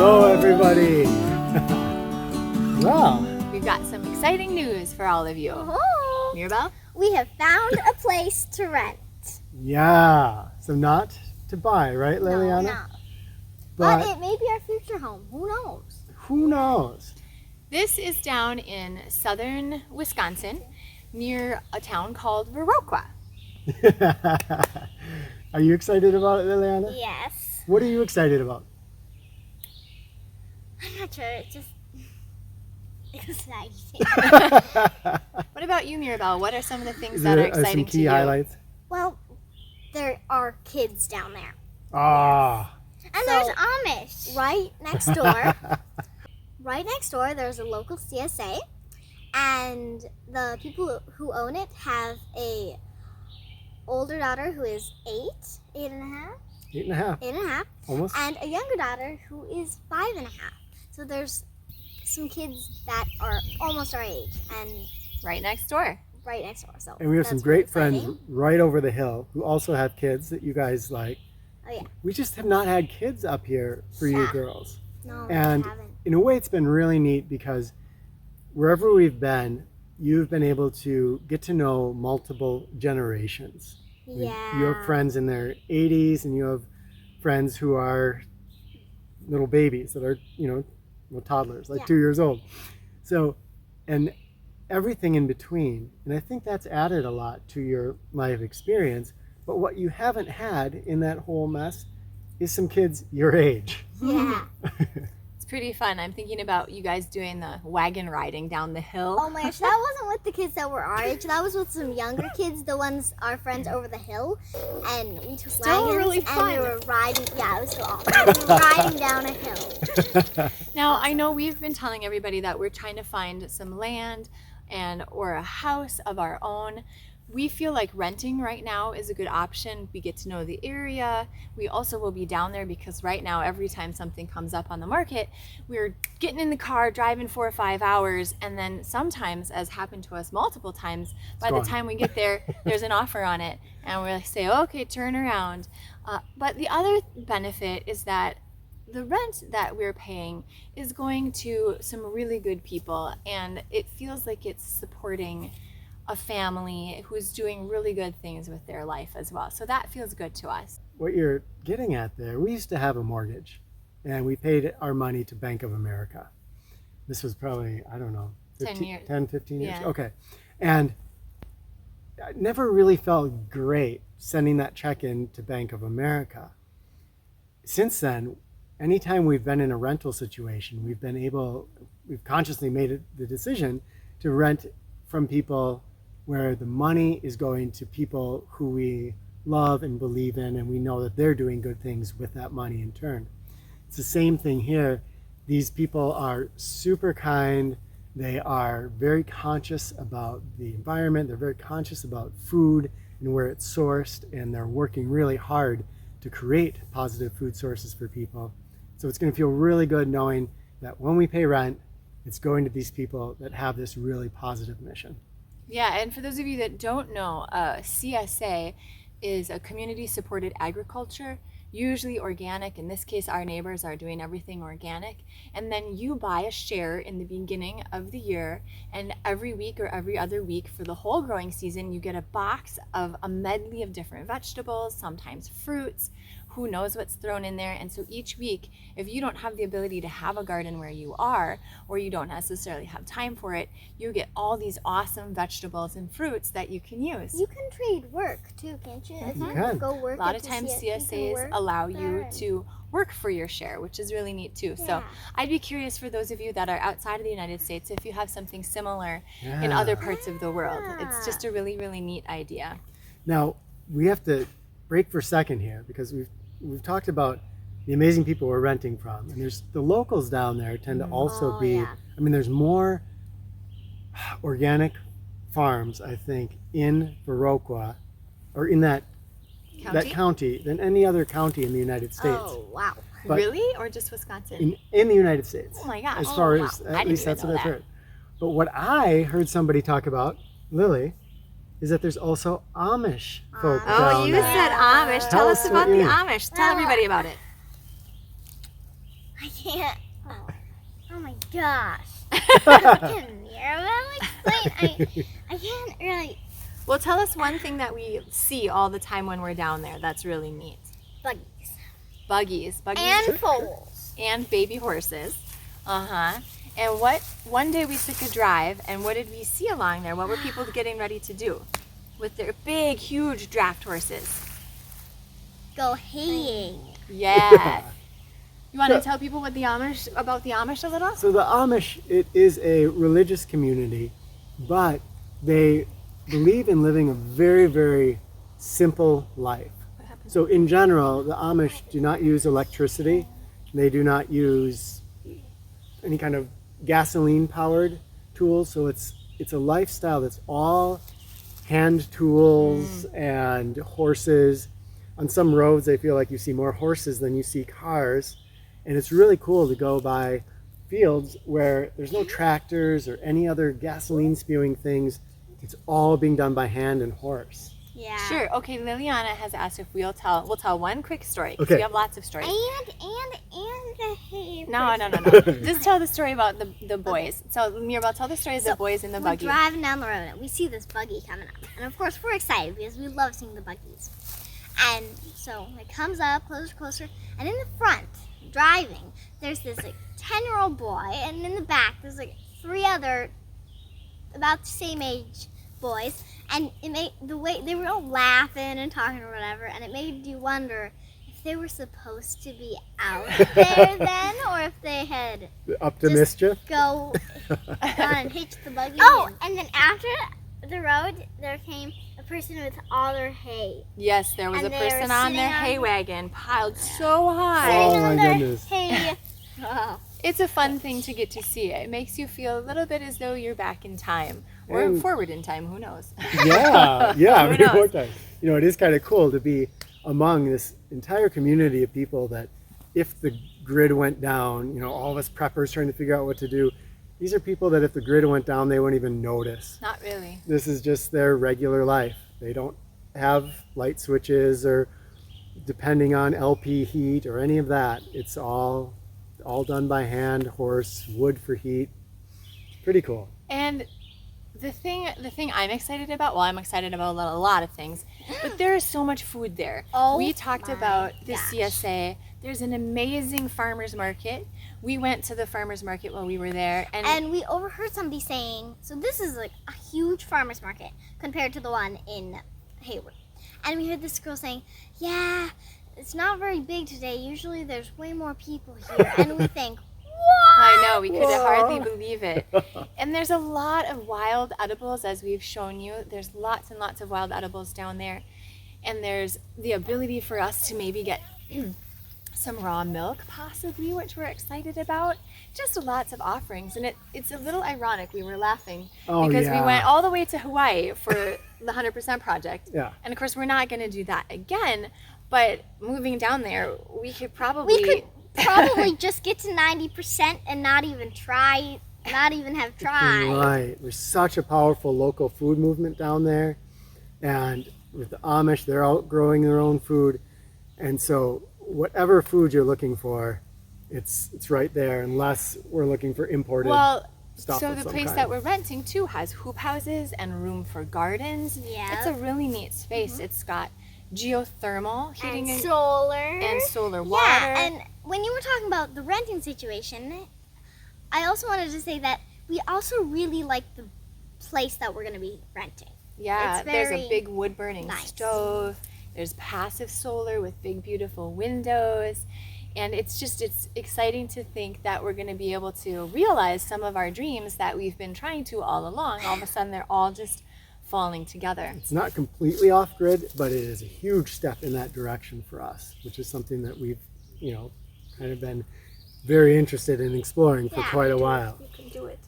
Hello, everybody. Well, We've got some exciting news for all of you. Oh, Mirabelle? we have found a place to rent. yeah. So not to buy, right, Liliana? No. But it may be our future home. Who knows? Who knows? This is down in southern Wisconsin near a town called Viroqua. Are you excited about it, Liliana? Yes. What are you excited about? I'm not sure. It's just exciting. What about you, Mirabelle? What are some of the things Is that there are exciting some to key you? highlights? Well, there are kids down there. Ah. And there's Amish right next door. Right next door, there's a local CSA. And the people who own it have a older daughter who is 8 and a half. 8.5. 8 and a half. Almost. And a younger daughter who is 5 and a half. So there's some kids that are almost our age and Right next door. right next door. So And we have some that's great pretty friends exciting. right over the hill who also have kids that you guys like. Oh yeah. We just have not had kids up here for you Yeah. girls. No, And we haven't. in a way, it's been really neat because wherever we've been, you've been able to get to know multiple generations. I mean, Yeah. You have friends in their 80s and you have friends who are little babies that are, toddlers, like Yeah. 2 years old. So, and everything in between. And I think that's added a lot to your life experience. But what you haven't had in that whole mess is some kids your age. Yeah. It's pretty fun. I'm thinking about you guys doing the wagon riding down the hill. Oh my gosh, that wasn't with the kids that were our age. That was with some younger kids, the ones our friends over the hill. And we took Still wagons really and fun. we were riding. Yeah, it was still awesome. We were riding down a hill. Now, I know we've been telling everybody that we're trying to find some land or a house of our own. We feel like renting right now is a good option. We get to know the area. We also will be down there because right now, every time something comes up on the market, we're getting in the car, driving 4 or 5 hours, and then sometimes, as happened to us multiple times, by the gone. time we get there, there's an offer on it, and we say, okay, turn around. But the other benefit is that the rent that we're paying is going to some really good people, and it feels like it's supporting a family who's doing really good things with their life as well. So that feels good to us. What you're getting at there, we used to have a mortgage and we paid our money to Bank of America. This was probably, I don't know, 10 years. 10, 15 years. Yeah. Okay. And I never really felt great sending that check in to Bank of America. Since then, anytime we've been in a rental situation, we've consciously made the decision to rent from people where the money is going to people who we love and believe in, and we know that they're doing good things with that money in turn. It's the same thing here. These people are super kind. They are very conscious about the environment. They're very conscious about food and where it's sourced, and they're working really hard to create positive food sources for people. So it's going to feel really good knowing that when we pay rent, it's going to these people that have this really positive mission. Yeah, and for those of you that don't know, CSA is a community supported agriculture, usually organic. In this case, our neighbors are doing everything organic. And then you buy a share in the beginning of the year, and every week or every other week for the whole growing season, you get a box of a medley of different vegetables, sometimes fruits. Who knows what's thrown in there. And so each week, if you don't have the ability to have a garden where you are, or you don't necessarily have time for it, you get all these awesome vegetables and fruits that you can use. You can trade work too, can't you? If You you can. go work A lot at of the times you can CSAs work allow you there. to work for your share, which is really neat too. So Yeah. I'd be curious for those of you that are outside of the United States if you have something similar in Yeah. other parts of the world. It's just a really, really neat idea. Now, we have to break for a second here because we've talked about the amazing people we're renting from, and there's the locals down there tend to also Oh, be, yeah. I mean, there's more organic farms, I think, in Viroqua or in that county than any other county in the United States. Oh, wow. But Really? Or just Wisconsin? in the United States. Oh my gosh. As Oh, far wow. as, I at didn't least even that's know what I've that. heard. But what I heard somebody talk about, Lily, is that there's also Amish folk Oh, down Oh, you there. said Amish. Tell Tell us us about what the you- Amish. Tell Well, everybody about it. I can't. Oh my gosh. I can explain. I can't really. Well, tell us one thing that we see all the time when we're down there that's really neat. Buggies. Buggies. And foals. And baby horses. And one day we took a drive, and what did we see along there? What were people getting ready to do with their big, huge draft horses? Go haying. Yeah. You want to tell people about the Amish a little? So the Amish, it is a religious community, but they believe in living a very, very simple life. So in general, the Amish do not use electricity. They do not use any kind of gasoline-powered tools. So it's a lifestyle that's all hand tools and horses. On some roads, they feel like you see more horses than you see cars. And it's really cool to go by fields where there's no tractors or any other gasoline-spewing things. It's all being done by hand and horse. Yeah. Sure. Okay, Liliana has asked if we'll tell one quick story, because Okay. we have lots of stories. And the hay. No. Just tell the story about the boys. So Mirabel, tell the story of the boys in the We're buggy. driving down the road and we see this buggy coming up. And of course we're excited because we love seeing the buggies. And so it comes up closer, and in the front, driving, there's this 10-year-old boy, and in the back there's 3 other about the same age boys, and it made the way they were all laughing and talking or whatever, and it made you wonder if they were supposed to be out there then, or if they had Up to just mischief? go down and hitch the buggy. Oh, and then after the road, there came a person with all their hay. Yes, there was And a they were person on their sitting on- hay wagon piled so high. Oh, Sitting my on their goodness. hay. Oh. It's a fun thing to get to see. It makes you feel a little bit as though you're back in time, or And- forward in time. Who knows? Yeah. Who maybe knows? more time. It is kind of cool to be among this entire community of people that if the grid went down, all of us preppers trying to figure out what to do, these are people that if the grid went down, they wouldn't even notice. Not really. This is just their regular life. They don't have light switches or depending on LP heat or any of that. It's all done by hand, horse, wood for heat. Pretty cool. And the thing I'm excited about, well, I'm excited about a lot of things, but there is so much food there. Oh We talked my about the gosh. CSA. There's an amazing farmer's market. We went to the farmer's market while we were there, And we overheard somebody saying, so this is a huge farmer's market compared to the one in Hayward. And we heard this girl saying, yeah, it's not very big today. Usually there's way more people here. And we think, what? I know, we could Whoa. hardly believe it. And there's a lot of wild edibles, as we've shown you. There's lots and lots of wild edibles down there. And there's the ability for us to maybe get some raw milk, possibly, which we're excited about. Just lots of offerings. And it's a little ironic. We were laughing because we went all the way to Hawaii for the 100% project. Yeah. And of course, we're not going to do that again. But moving down there, we could probably... just get to 90% and not even have tried. Right. There's such a powerful local food movement down there. And with the Amish, they're out growing their own food. And so whatever food you're looking for, it's right there, unless we're looking for imported stuff. So of the some place kind. that we're renting too has hoop houses and room for gardens. Yeah. It's a really neat space. It's got geothermal heating And solar. and solar water. Yeah, and when you were talking about the renting situation, I also wanted to say that we also really like the place that we're going to be renting. Yeah, it's there's a very big wood burning nice. stove. There's passive solar with big beautiful windows. And it's exciting to think that we're going to be able to realize some of our dreams that we've been trying to all along. All of a sudden, they're all just falling together. It's not completely off grid, but it is a huge step in that direction for us, which is something that we've, kind of been very interested in exploring for quite a while. You can do it.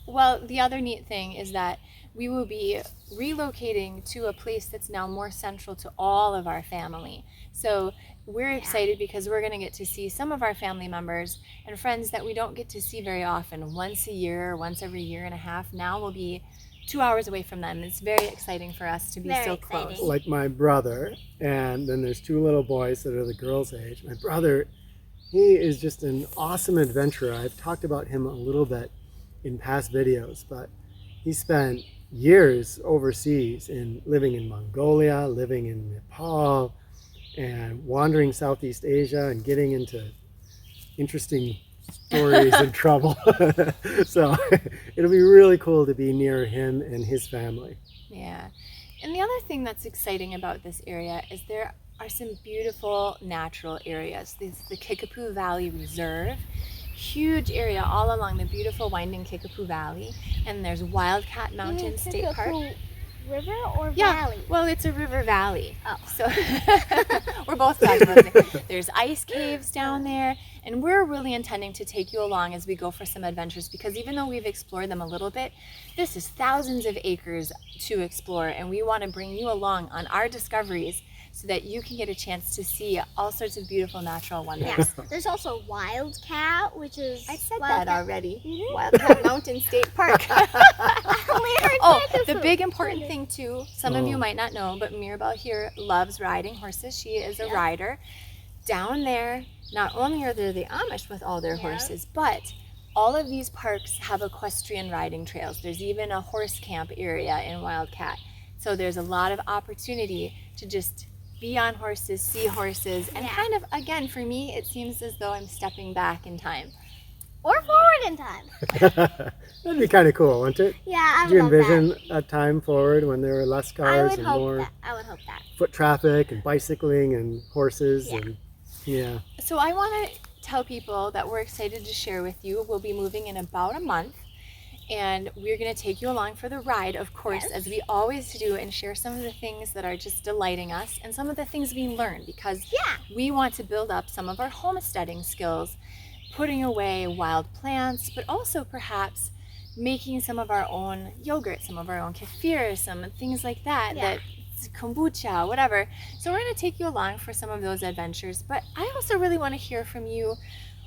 Well, the other neat thing is that we will be relocating to a place that's now more central to all of our family. So we're excited because we're going to get to see some of our family members and friends that we don't get to see very often. Once a year, once every year and a half. Now we'll be 2 hours away from them. It's very exciting for us to be Very so exciting. close. Like my brother, and then there's 2 little boys that are the girls' age. My brother, He is just an awesome adventurer. I've talked about him a little bit in past videos, but he spent years overseas living in Mongolia, living in Nepal, and wandering Southeast Asia and getting into interesting stories and trouble. So it'll be really cool to be near him and his family. Yeah. And the other thing that's exciting about this area is there are some beautiful natural areas. This is the Kickapoo Valley Reserve. Huge area all along the beautiful winding Kickapoo Valley. And there's Wildcat Mountain State Park. River or Yeah, valley? well, it's a river valley. Oh. So we're both talking about it. There's ice caves down there, and we're really intending to take you along as we go for some adventures, because even though we've explored them a little bit, this is thousands of acres to explore, and we want to bring you along on our discoveries so that you can get a chance to see all sorts of beautiful natural wonders. Yes. There's also Wildcat, which is... I said Wildcat. that already. You did? Wildcat Mountain State Park. I only heard Oh, Kickapoo. the big important thing too, some of you Oh. might not know, but Mirabelle here loves riding horses. She is a Yeah. rider. Down there, not only are there the Amish with all their Yeah. horses, but all of these parks have equestrian riding trails. There's even a horse camp area in Wildcat. So there's a lot of opportunity to just be on horses, see horses, and Yeah. kind of, again, for me, it seems as though I'm stepping back in time. Or forward in time. That'd be kind of cool, wouldn't it? Yeah, I Did would you love envision a time forward when there were less that. I cars would and hope more that. I would hope that. foot traffic and bicycling and horses Yeah. and yeah. So I want to tell people that we're excited to share with you. We'll be moving in about a month, and we're going to take you along for the ride, of course, Yes. as we always do, and share some of the things that are just delighting us and some of the things we learned, because Yeah. we want to build up some of our homesteading skills, putting away wild plants, but also perhaps making some of our own yogurt, some of our own kefir, some things like that, Yeah. that kombucha, whatever. So we're going to take you along for some of those adventures, but I also really want to hear from you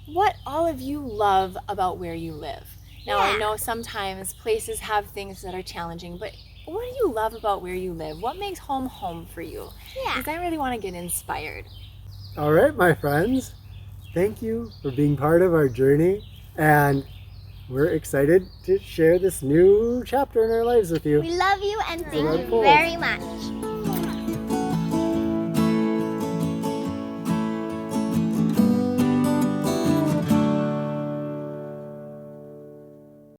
what all of you love about where you live. Now, I Yeah. know sometimes places have things that are challenging, but what do you love about where you live? What makes home home for you? Yeah. Because I really want to get inspired. All right, my friends. Thank you for being part of our journey, and we're excited to share this new chapter in our lives with you. We love you and thank Love you you. very much.